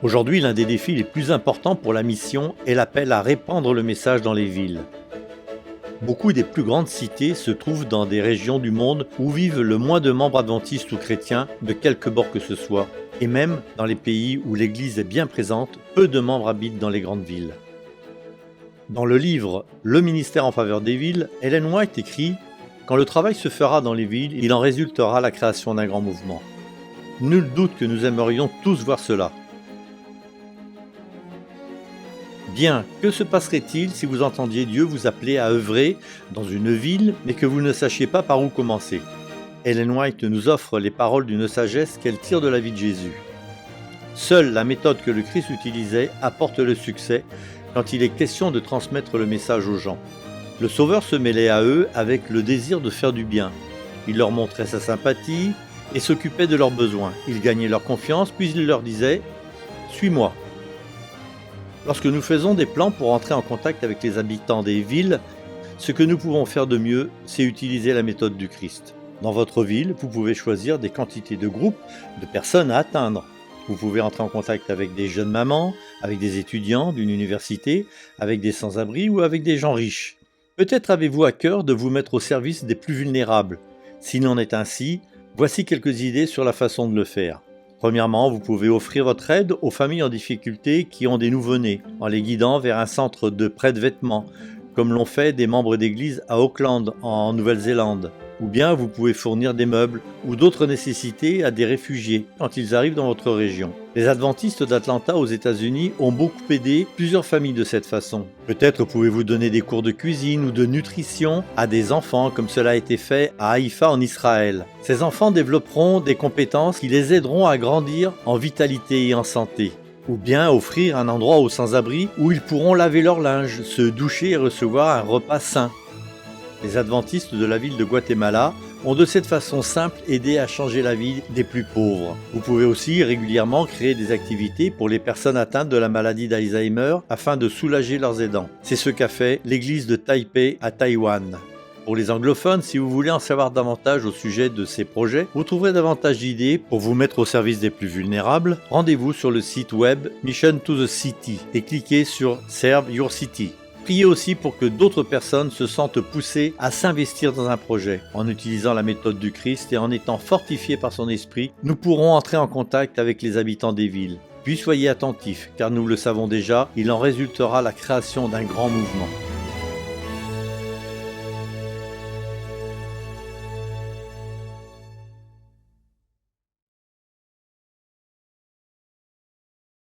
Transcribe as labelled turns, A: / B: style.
A: Aujourd'hui, l'un des défis les plus importants pour la mission est l'appel à répandre le message dans les villes. Beaucoup des plus grandes cités se trouvent dans des régions du monde où vivent le moins de membres adventistes ou chrétiens, de quelque bord que ce soit. Et même dans les pays où l'Église est bien présente, peu de membres habitent dans les grandes villes. Dans le livre Le ministère en faveur des villes, Ellen White écrit « Quand le travail se fera dans les villes, il en résultera la création d'un grand mouvement. Nul doute que nous aimerions tous voir cela. » Bien, que se passerait-il si vous entendiez Dieu vous appeler à œuvrer dans une ville, mais que vous ne sachiez pas par où commencer? Ellen White nous offre les paroles d'une sagesse qu'elle tire de la vie de Jésus. Seule la méthode que le Christ utilisait apporte le succès quand il est question de transmettre le message aux gens. Le Sauveur se mêlait à eux avec le désir de faire du bien. Il leur montrait sa sympathie et s'occupait de leurs besoins. Il gagnait leur confiance, puis il leur disait « Suis-moi ». Lorsque nous faisons des plans pour entrer en contact avec les habitants des villes, ce que nous pouvons faire de mieux, c'est utiliser la méthode du Christ. Dans votre ville, vous pouvez choisir des quantités de groupes de personnes à atteindre. Vous pouvez entrer en contact avec des jeunes mamans, avec des étudiants d'une université, avec des sans-abri ou avec des gens riches. Peut-être avez-vous à cœur de vous mettre au service des plus vulnérables. S'il en est ainsi, voici quelques idées sur la façon de le faire. Premièrement, vous pouvez offrir votre aide aux familles en difficulté qui ont des nouveau-nés, en les guidant vers un centre de prêt de vêtements, comme l'ont fait des membres d'église à Auckland, en Nouvelle-Zélande. Ou bien vous pouvez fournir des meubles ou d'autres nécessités à des réfugiés quand ils arrivent dans votre région. Les adventistes d'Atlanta aux États-Unis ont beaucoup aidé plusieurs familles de cette façon. Peut-être pouvez-vous donner des cours de cuisine ou de nutrition à des enfants comme cela a été fait à Haïfa en Israël. Ces enfants développeront des compétences qui les aideront à grandir en vitalité et en santé. Ou bien offrir un endroit aux sans-abri où ils pourront laver leur linge, se doucher et recevoir un repas sain. Les adventistes de la ville de Guatemala ont de cette façon simple aidé à changer la vie des plus pauvres. Vous pouvez aussi régulièrement créer des activités pour les personnes atteintes de la maladie d'Alzheimer afin de soulager leurs aidants. C'est ce qu'a fait l'église de Taipei à Taïwan. Pour les anglophones, si vous voulez en savoir davantage au sujet de ces projets, vous trouverez davantage d'idées pour vous mettre au service des plus vulnérables. Rendez-vous sur le site web Mission to the City et cliquez sur Serve Your City. Priez aussi pour que d'autres personnes se sentent poussées à s'investir dans un projet. En utilisant la méthode du Christ et en étant fortifiés par son esprit, nous pourrons entrer en contact avec les habitants des villes. Puis soyez attentifs, car nous le savons déjà, il en résultera la création d'un grand mouvement.